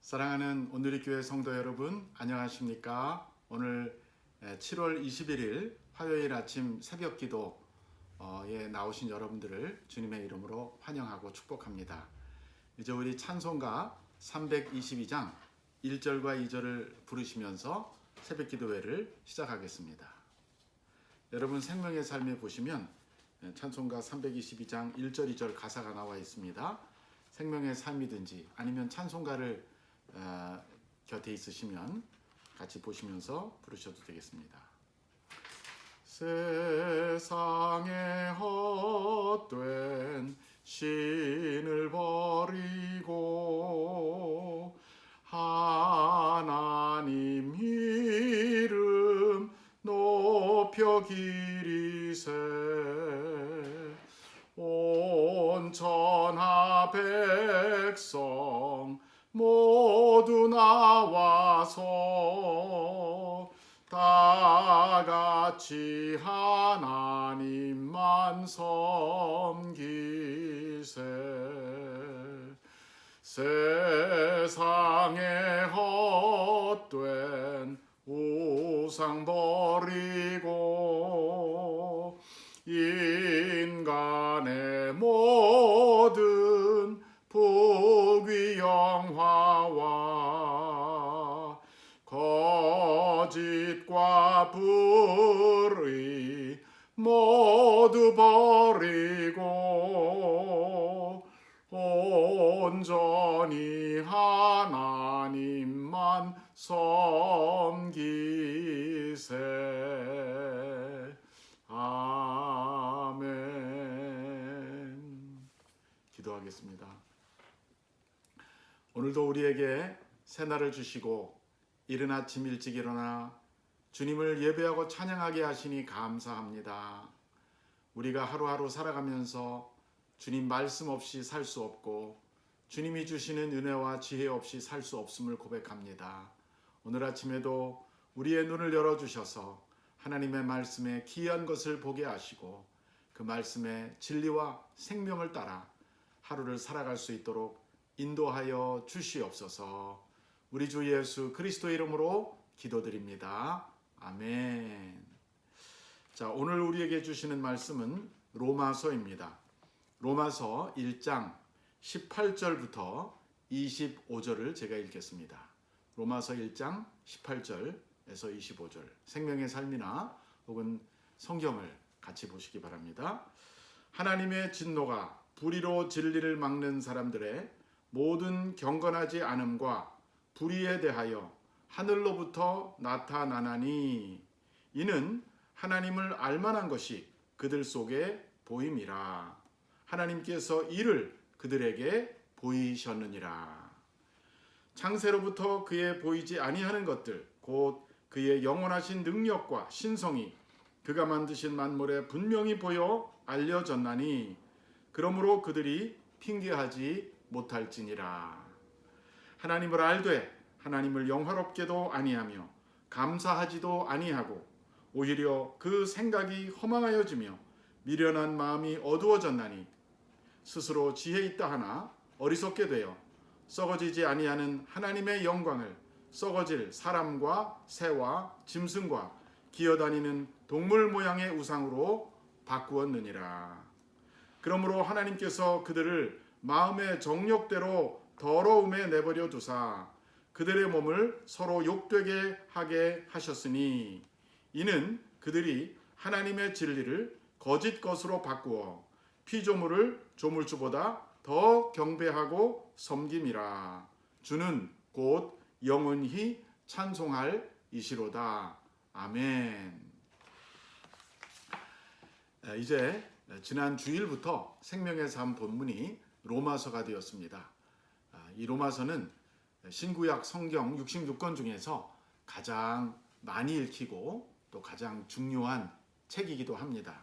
사랑하는 온누리 교회 성도 여러분, 안녕하십니까? 오늘 7월 21일 화요일 아침 새벽 기도에 나오신 여러분들을 주님의 이름으로 환영하고 축복합니다. 이제 우리 찬송가 322장 1절과 2절을 부르시면서 새벽 기도회를 시작하겠습니다. 여러분 생명의 삶에 보시면 찬송가 322장 1절 2절 가사가 나와 있습니다. 생명의 삶이든지 아니면 찬송가를 곁에 있으시면 같이 보시면서 부르셔도 되겠습니다. 세상에 헛된 신을 버리고 하나님 이름 높여 기리세 온 천하 백성 모두 나와서 다 같이 하나님만 섬기세 세상에 헛된 우상 버리고 인간의 모든 부귀 영화와 거짓과 불의 모두 버리고 온전히 하나님만 섬기세. 아멘. 기도하겠습니다. 오늘도 우리에게 새날을 주시고 이른 아침 일찍 일어나 주님을 예배하고 찬양하게 하시니 감사합니다. 우리가 하루하루 살아가면서 주님 말씀 없이 살 수 없고 주님이 주시는 은혜와 지혜 없이 살 수 없음을 고백합니다. 오늘 아침에도 우리의 눈을 열어주셔서 하나님의 말씀에 귀한 것을 보게 하시고 그 말씀의 진리와 생명을 따라 하루를 살아갈 수 있도록 인도하여 주시옵소서. 우리 주 예수 그리스도의 이름으로 기도드립니다. 아멘. 자, 오늘 우리에게 주시는 말씀은 로마서입니다. 로마서 1장 18절부터 25절을 제가 읽겠습니다. 로마서 1장 18절에서 25절 생명의 삶이나 혹은 성경을 같이 보시기 바랍니다. 하나님의 진노가 불의로 진리를 막는 사람들의 모든 경건하지 않음과 불의에 대하여 하늘로부터 나타나나니 이는 하나님을 알만한 것이 그들 속에 보임이라. 하나님께서 이를 그들에게 보이셨느니라. 창세로부터 그의 보이지 아니하는 것들 곧 그의 영원하신 능력과 신성이 그가 만드신 만물에 분명히 보여 알려졌나니 그러므로 그들이 핑계하지 못할지니라. 하나님을 알되 하나님을 영화롭게도 아니하며 감사하지도 아니하고 오히려 그 생각이 허망하여지며 미련한 마음이 어두워졌나니 스스로 지혜 있다 하나 어리석게 되어 썩어지지 아니하는 하나님의 영광을 썩어질 사람과 새와 짐승과 기어다니는 동물 모양의 우상으로 바꾸었느니라. 그러므로 하나님께서 그들을 마음의 정욕대로 더러움에 내버려 두사 그들의 몸을 서로 욕되게 하게 하셨으니 이는 그들이 하나님의 진리를 거짓 것으로 바꾸어 피조물을 조물주보다 더 경배하고 섬김이라. 주는 곧 영원히 찬송할 이시로다. 아멘. 이제 지난 주일부터 생명의 삶 본문이 로마서가 되었습니다. 이 로마서는 신구약 성경 66권 중에서 가장 많이 읽히고 또 가장 중요한 책이기도 합니다.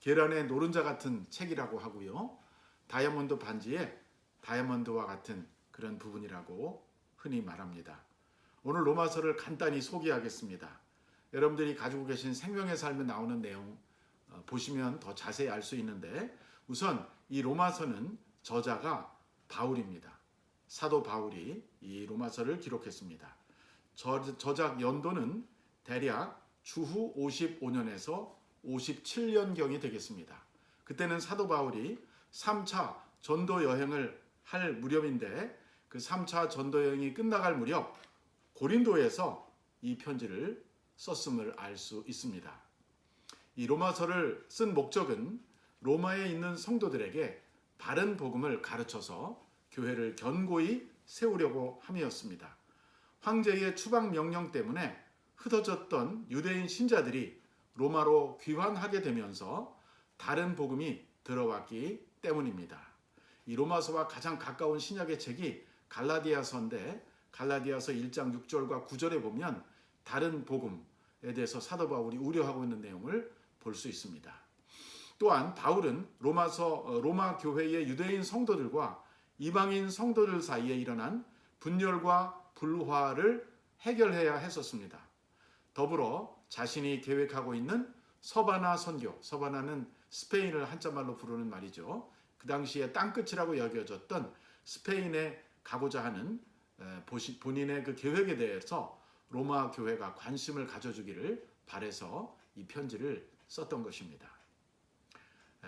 계란의 노른자 같은 책이라고 하고요. 다이아몬드 반지에 다이아몬드와 같은 그런 부분이라고 흔히 말합니다. 오늘 로마서를 간단히 소개하겠습니다. 여러분들이 가지고 계신 생명의 삶에 나오는 내용 보시면 더 자세히 알 수 있는데 우선 이 로마서는 저자가 바울입니다. 사도 바울이 이 로마서를 기록했습니다. 저작 연도는 대략 주후 55년에서 57년경이 되겠습니다. 그때는 사도 바울이 3차 전도 여행을 할 무렵인데 그 3차 전도 여행이 끝나갈 무렵 고린도에서 이 편지를 썼음을 알 수 있습니다. 이 로마서를 쓴 목적은 로마에 있는 성도들에게 바른 복음을 가르쳐서 교회를 견고히 세우려고 함이었습니다. 황제의 추방 명령 때문에 흩어졌던 유대인 신자들이 로마로 귀환하게 되면서 다른 복음이 들어왔기 때문입니다. 이 로마서와 가장 가까운 신약의 책이 갈라디아서인데 갈라디아서 1장 6절과 9절에 보면 다른 복음에 대해서 사도 바울이 우려하고 있는 내용을 볼 수 있습니다. 또한 바울은 로마 교회의 유대인 성도들과 이방인 성도들 사이에 일어난 분열과 불화를 해결해야 했었습니다. 더불어 자신이 계획하고 있는 서바나 선교, 서바나는 스페인을 한자말로 부르는 말이죠. 그 당시에 땅끝이라고 여겨졌던 스페인에 가고자 하는 본인의 그 계획에 대해서 로마 교회가 관심을 가져주기를 바라서 이 편지를 썼던 것입니다.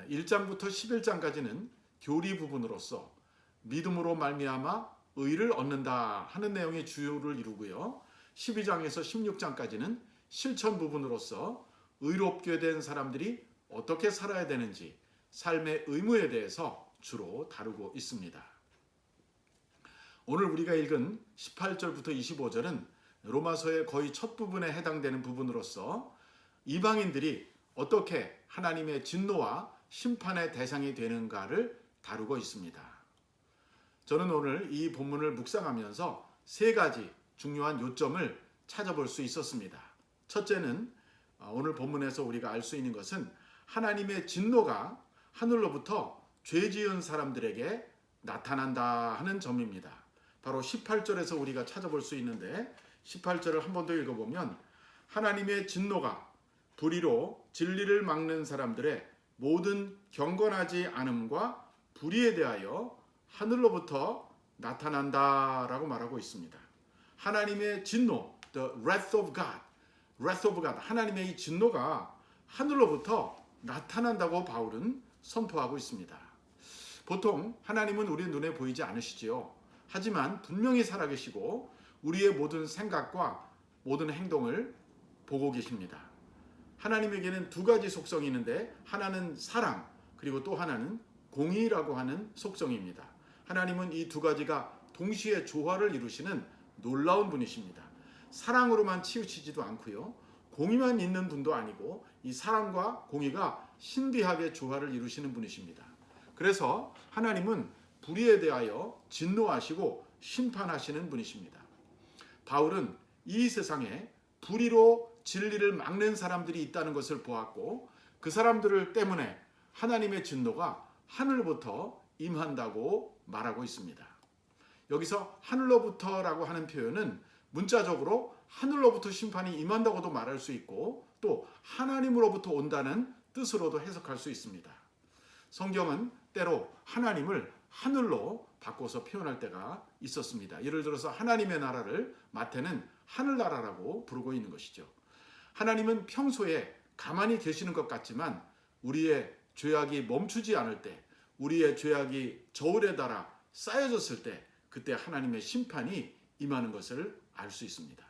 1장부터 11장까지는 교리 부분으로서 믿음으로 말미암아 의를 얻는다 하는 내용이 주요를 이루고요. 12장에서 16장까지는 실천 부분으로서 의롭게 된 사람들이 어떻게 살아야 되는지 삶의 의무에 대해서 주로 다루고 있습니다. 오늘 우리가 읽은 18절부터 25절은 로마서의 거의 첫 부분에 해당되는 부분으로서 이방인들이 어떻게 하나님의 진노와 심판의 대상이 되는가를 다루고 있습니다. 저는 오늘 이 본문을 묵상하면서 세 가지 중요한 요점을 찾아볼 수 있었습니다. 첫째는 오늘 본문에서 우리가 알 수 있는 것은 하나님의 진노가 하늘로부터 죄 지은 사람들에게 나타난다 하는 점입니다. 바로 18절에서 우리가 찾아볼 수 있는데 18절을 한 번 더 읽어보면 하나님의 진노가 불의로 진리를 막는 사람들의 모든 경건하지 않음과 불의에 대하여 하늘로부터 나타난다라고 말하고 있습니다. 하나님의 진노, the wrath of God, 하나님의 이 진노가 하늘로부터 나타난다고 바울은 선포하고 있습니다. 보통 하나님은 우리 눈에 보이지 않으시지요. 하지만 분명히 살아계시고 우리의 모든 생각과 모든 행동을 보고 계십니다. 하나님에게는 두 가지 속성이 있는데 하나는 사랑, 그리고 또 하나는 공의라고 하는 속성입니다. 하나님은 이 두 가지가 동시에 조화를 이루시는 놀라운 분이십니다. 사랑으로만 치우치지도 않고요. 공의만 있는 분도 아니고 이 사랑과 공의가 신비하게 조화를 이루시는 분이십니다. 그래서 하나님은 불의에 대하여 진노하시고 심판하시는 분이십니다. 바울은 이 세상에 불의로 진리를 막는 사람들이 있다는 것을 보았고 그 사람들을 때문에 하나님의 진노가 하늘부터 임한다고 말하고 있습니다. 여기서 하늘로부터라고 하는 표현은 문자적으로 하늘로부터 심판이 임한다고도 말할 수 있고 또 하나님으로부터 온다는 뜻으로도 해석할 수 있습니다. 성경은 때로 하나님을 하늘로 바꿔서 표현할 때가 있었습니다. 예를 들어서 하나님의 나라를 마태는 하늘나라라고 부르고 있는 것이죠. 하나님은 평소에 가만히 계시는 것 같지만 우리의 죄악이 멈추지 않을 때, 우리의 죄악이 저울에 달아 쌓여졌을 때 그때 하나님의 심판이 임하는 것을 알 수 있습니다.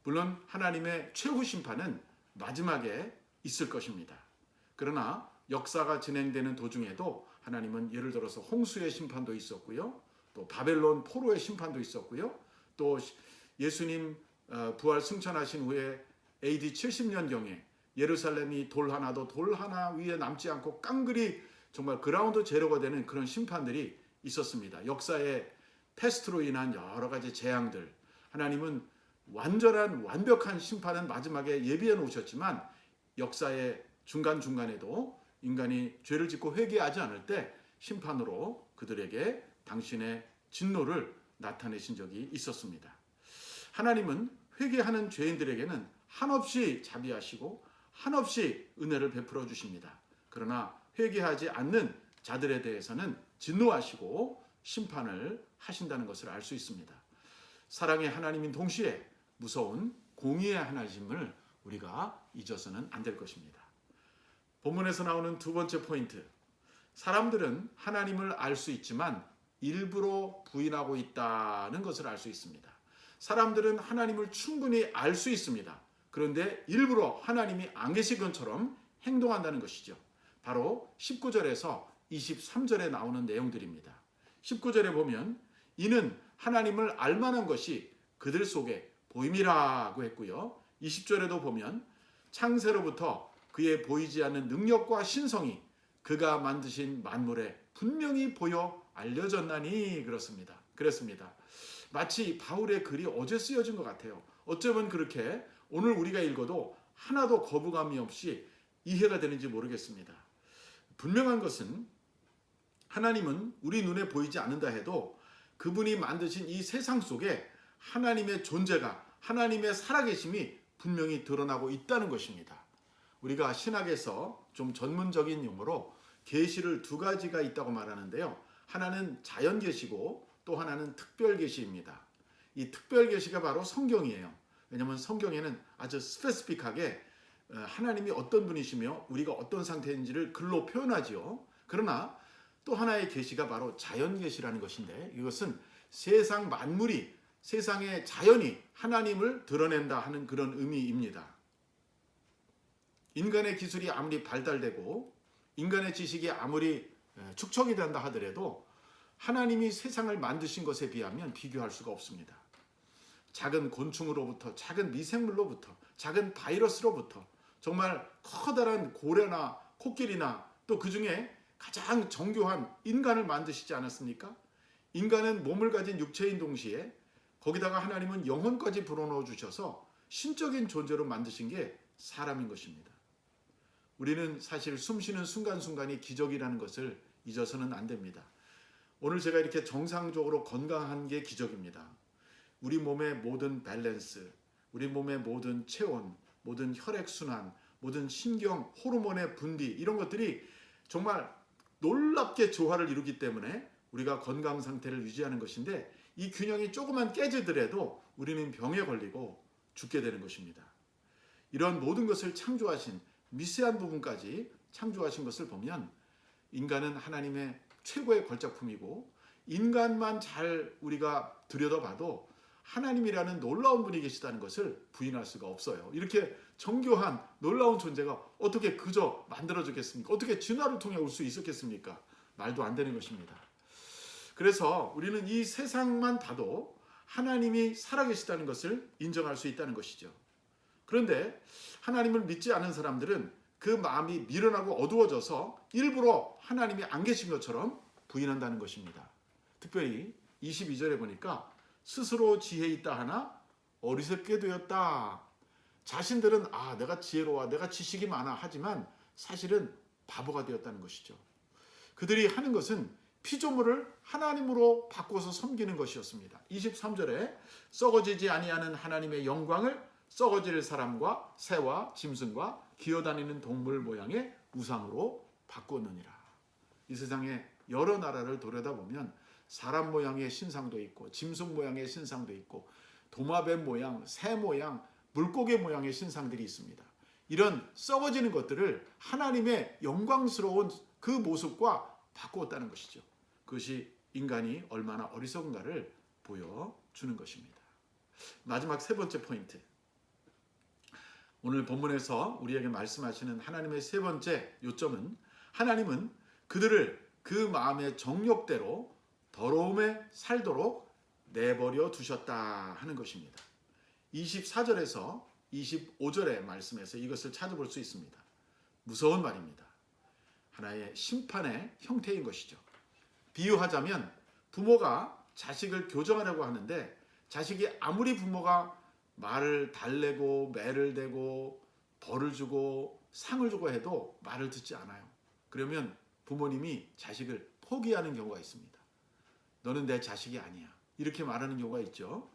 물론 하나님의 최후 심판은 마지막에 있을 것입니다. 그러나 역사가 진행되는 도중에도 하나님은 예를 들어서 홍수의 심판도 있었고요. 또 바벨론 포로의 심판도 있었고요. 또 예수님 부활 승천하신 후에 AD 70년경에 예루살렘이 돌 하나 위에 남지 않고 깡그리 정말 그라운드 제로가 되는 그런 심판들이 있었습니다. 역사의 패스트로 인한 여러 가지 재앙들, 하나님은 완벽한 심판은 마지막에 예비해 놓으셨지만 역사의 중간중간에도 인간이 죄를 짓고 회개하지 않을 때 심판으로 그들에게 당신의 진노를 나타내신 적이 있었습니다. 하나님은 회개하는 죄인들에게는 한없이 자비하시고 한없이 은혜를 베풀어 주십니다. 그러나 회개하지 않는 자들에 대해서는 진노하시고 심판을 하신다는 것을 알 수 있습니다. 사랑의 하나님인 동시에 무서운 공의의 하나님을 우리가 잊어서는 안 될 것입니다. 본문에서 나오는 두 번째 포인트. 사람들은 하나님을 알 수 있지만 일부러 부인하고 있다는 것을 알 수 있습니다. 사람들은 하나님을 충분히 알 수 있습니다. 그런데 일부러 하나님이 안 계신 것처럼 행동한다는 것이죠. 바로 19절에서 23절에 나오는 내용들입니다. 19절에 보면 이는 하나님을 알만한 것이 그들 속에 보임이라고 했고요. 20절에도 보면 창세로부터 그의 보이지 않는 능력과 신성이 그가 만드신 만물에 분명히 보여 알려졌나니 그렇습니다. 마치 바울의 글이 어제 쓰여진 것 같아요. 어쩌면 그렇게 오늘 우리가 읽어도 하나도 거부감이 없이 이해가 되는지 모르겠습니다. 분명한 것은 하나님은 우리 눈에 보이지 않는다 해도 그분이 만드신 이 세상 속에 하나님의 존재가, 하나님의 살아계심이 분명히 드러나고 있다는 것입니다. 우리가 신학에서 좀 전문적인 용어로 계시를 두 가지가 있다고 말하는데요. 하나는 자연 계시고 또 하나는 특별 계시입니다. 이 특별 계시가 바로 성경이에요. 왜냐하면 성경에는 아주 스페시픽하게 하나님이 어떤 분이시며 우리가 어떤 상태인지를 글로 표현하지요. 그러나 또 하나의 계시가 바로 자연 계시라는 것인데 이것은 세상 만물이, 세상의 자연이 하나님을 드러낸다 하는 그런 의미입니다. 인간의 기술이 아무리 발달되고 인간의 지식이 아무리 축적이 된다 하더라도 하나님이 세상을 만드신 것에 비하면 비교할 수가 없습니다. 작은 곤충으로부터, 작은 미생물로부터, 작은 바이러스로부터 정말 커다란 고래나 코끼리나 또 그 중에 가장 정교한 인간을 만드시지 않았습니까? 인간은 몸을 가진 육체인 동시에 거기다가 하나님은 영혼까지 불어넣어 주셔서 신적인 존재로 만드신 게 사람인 것입니다. 우리는 사실 숨쉬는 순간순간이 기적이라는 것을 잊어서는 안 됩니다. 오늘 제가 이렇게 정상적으로 건강한 게 기적입니다. 우리 몸의 모든 밸런스, 우리 몸의 모든 체온, 모든 혈액순환, 모든 신경, 호르몬의 분비 이런 것들이 정말 놀랍게 조화를 이루기 때문에 우리가 건강 상태를 유지하는 것인데 이 균형이 조금만 깨지더라도 우리는 병에 걸리고 죽게 되는 것입니다. 이런 모든 것을 창조하신 미세한 부분까지 창조하신 것을 보면 인간은 하나님의 최고의 걸작품이고 인간만 잘 우리가 들여다봐도 하나님이라는 놀라운 분이 계시다는 것을 부인할 수가 없어요. 이렇게 정교한 놀라운 존재가 어떻게 그저 만들어졌겠습니까? 어떻게 진화를 통해 올 수 있었겠습니까? 말도 안 되는 것입니다. 그래서 우리는 이 세상만 봐도 하나님이 살아계시다는 것을 인정할 수 있다는 것이죠. 그런데 하나님을 믿지 않은 사람들은 그 마음이 미련하고 어두워져서 일부러 하나님이 안 계신 것처럼 부인한다는 것입니다. 특별히 22절에 보니까 스스로 지혜 있다 하나 어리석게 되었다. 자신들은 내가 지혜로워, 내가 지식이 많아 하지만 사실은 바보가 되었다는 것이죠. 그들이 하는 것은 피조물을 하나님으로 바꿔서 섬기는 것이었습니다. 23절에 썩어지지 아니하는 하나님의 영광을 썩어질 사람과 새와 짐승과 기어다니는 동물 모양의 우상으로 바꾸느니라. 이 세상에 여러 나라를 돌아다보면 사람 모양의 신상도 있고 짐승 모양의 신상도 있고 도마뱀 모양, 새 모양, 물고기 모양의 신상들이 있습니다. 이런 썩어지는 것들을 하나님의 영광스러운 그 모습과 바꾸었다는 것이죠. 그것이 인간이 얼마나 어리석은가를 보여주는 것입니다. 마지막 세 번째 포인트. 오늘 본문에서 우리에게 말씀하시는 하나님의 세 번째 요점은 하나님은 그들을 그 마음의 정욕대로 더러움에 살도록 내버려 두셨다 하는 것입니다. 24절에서 25절의 말씀에서 이것을 찾아볼 수 있습니다. 무서운 말입니다. 하나의 심판의 형태인 것이죠. 비유하자면 부모가 자식을 교정하려고 하는데 자식이 아무리 부모가 말을 달래고 매를 대고 벌을 주고 상을 주고 해도 말을 듣지 않아요. 그러면 부모님이 자식을 포기하는 경우가 있습니다. 너는 내 자식이 아니야. 이렇게 말하는 경우가 있죠.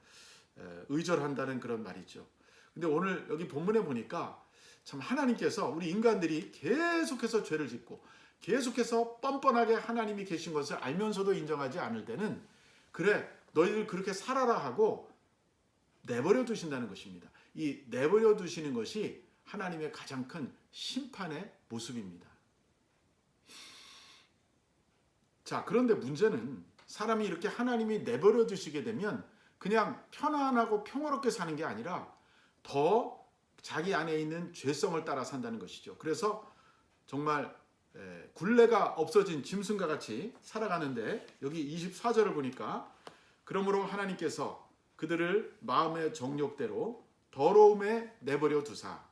의절한다는 그런 말이죠. 근데 오늘 여기 본문에 보니까 참 하나님께서 우리 인간들이 계속해서 죄를 짓고 계속해서 뻔뻔하게 하나님이 계신 것을 알면서도 인정하지 않을 때는 그래 너희들 그렇게 살아라 하고 내버려 두신다는 것입니다. 이 내버려 두시는 것이 하나님의 가장 큰 심판의 모습입니다. 자, 그런데 문제는 사람이 이렇게 하나님이 내버려 두시게 되면 그냥 편안하고 평화롭게 사는 게 아니라 더 자기 안에 있는 죄성을 따라 산다는 것이죠. 그래서 정말 굴레가 없어진 짐승과 같이 살아가는데 여기 24절을 보니까 그러므로 하나님께서 그들을 마음의 정욕대로 더러움에 내버려 두사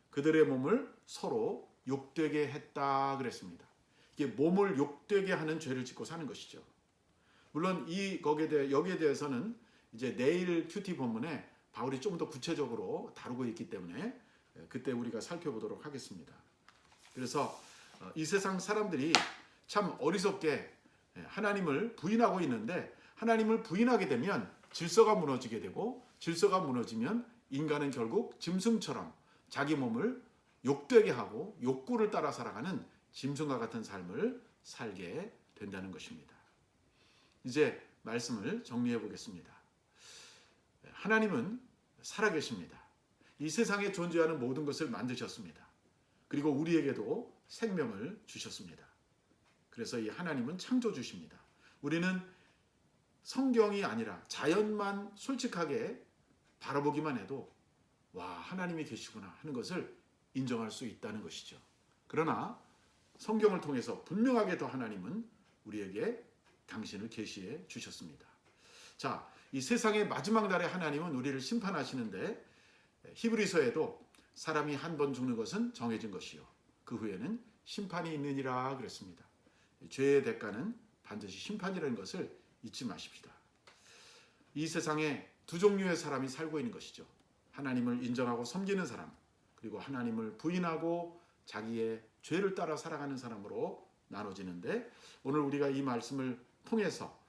그들의 몸을 서로 욕되게 했다 그랬습니다. 이게 몸을 욕되게 하는 죄를 짓고 사는 것이죠. 물론 여기에 대해서는 이제 내일 큐티 본문에 바울이 좀 더 구체적으로 다루고 있기 때문에 그때 우리가 살펴보도록 하겠습니다. 그래서 이 세상 사람들이 참 어리석게 하나님을 부인하고 있는데 하나님을 부인하게 되면 질서가 무너지게 되고 질서가 무너지면 인간은 결국 짐승처럼 자기 몸을 욕되게 하고 욕구를 따라 살아가는 짐승과 같은 삶을 살게 된다는 것입니다. 이제 말씀을 정리해 보겠습니다. 하나님은 살아계십니다. 이 세상에 존재하는 모든 것을 만드셨습니다. 그리고 우리에게도 생명을 주셨습니다. 그래서 이 하나님은 창조주십니다. 우리는 성경이 아니라 자연만 솔직하게 바라보기만 해도 와, 하나님이 계시구나 하는 것을 인정할 수 있다는 것이죠. 그러나 성경을 통해서 분명하게 더 하나님은 우리에게 당신을 계시해 주셨습니다. 자, 이 세상의 마지막 날에 하나님은 우리를 심판하시는데 히브리서에도 사람이 한 번 죽는 것은 정해진 것이요 그 후에는 심판이 있느니라 그랬습니다. 죄의 대가는 반드시 심판이라는 것을 잊지 마십시다. 이 세상에 두 종류의 사람이 살고 있는 것이죠. 하나님을 인정하고 섬기는 사람, 그리고 하나님을 부인하고 자기의 죄를 따라 살아가는 사람으로 나눠지는데 오늘 우리가 이 말씀을 통해서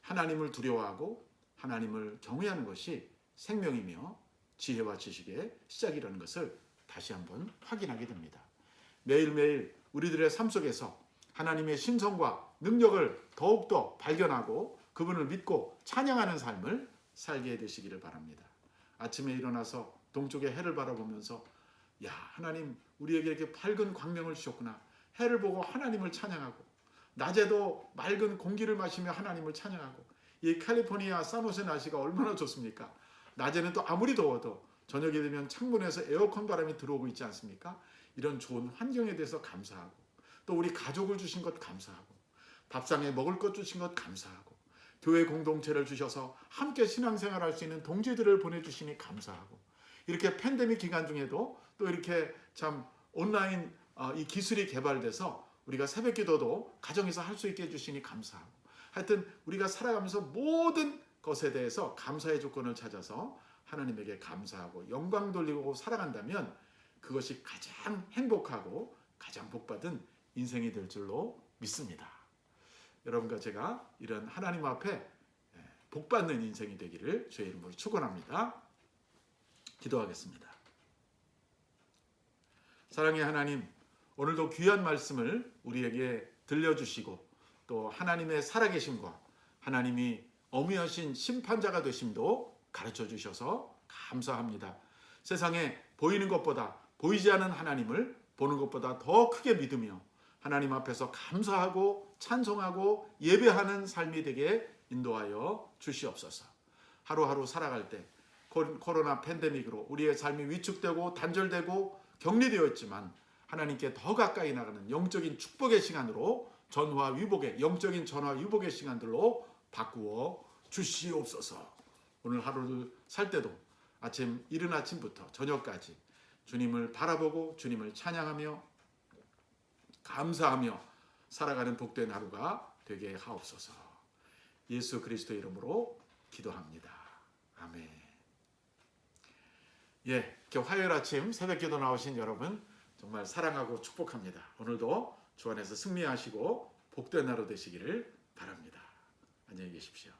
하나님을 두려워하고 하나님을 경외하는 것이 생명이며 지혜와 지식의 시작이라는 것을 다시 한번 확인하게 됩니다. 매일매일 우리들의 삶 속에서 하나님의 신성과 능력을 더욱더 발견하고 그분을 믿고 찬양하는 삶을 살게 되시기를 바랍니다. 아침에 일어나서 동쪽의 해를 바라보면서 야, 하나님 우리에게 이렇게 밝은 광명을 주셨구나. 해를 보고 하나님을 찬양하고 낮에도 맑은 공기를 마시며 하나님을 찬양하고 이 캘리포니아 산호세 날씨가 얼마나 좋습니까? 낮에는 또 아무리 더워도 저녁이 되면 창문에서 에어컨 바람이 들어오고 있지 않습니까? 이런 좋은 환경에 대해서 감사하고 또 우리 가족을 주신 것 감사하고 밥상에 먹을 것 주신 것 감사하고 교회 공동체를 주셔서 함께 신앙생활할 수 있는 동지들을 보내주시니 감사하고 이렇게 팬데믹 기간 중에도 또 이렇게 참 온라인 이 기술이 개발돼서 우리가 새벽기도도 가정에서 할 수 있게 해주시니 감사하고 하여튼 우리가 살아가면서 모든 것에 대해서 감사의 조건을 찾아서 하나님에게 감사하고 영광 돌리고 살아간다면 그것이 가장 행복하고 가장 복받은 인생이 될 줄로 믿습니다. 여러분과 제가 이런 하나님 앞에 복받는 인생이 되기를 주의 이름으로 축원합니다. 기도하겠습니다. 사랑의 하나님, 오늘도 귀한 말씀을 우리에게 들려주시고 또 하나님의 살아계심과 하나님이 어미하신 심판자가 되심도 가르쳐 주셔서 감사합니다. 세상에 보이는 것보다 보이지 않은 하나님을 보는 것보다 더 크게 믿으며 하나님 앞에서 감사하고 찬송하고 예배하는 삶이 되게 인도하여 주시옵소서. 하루하루 살아갈 때 코로나 팬데믹으로 우리의 삶이 위축되고 단절되고 격리되어 있지만 하나님께 더 가까이 나가는 영적인 축복의 시간으로 전화위복의 영적인 전화위복의 시간들로 바꾸어 주시옵소서. 오늘 하루를 살 때도 이른 아침부터 저녁까지 주님을 바라보고 주님을 찬양하며 감사하며 살아가는 복된 하루가 되게 하옵소서. 예수 그리스도의 이름으로 기도합니다. 아멘. 이렇게 화요일 아침 새벽기도 나오신 여러분 정말 사랑하고 축복합니다. 오늘도 주 안에서 승리하시고 복된 하루 되시기를 바랍니다. 안녕히 계십시오.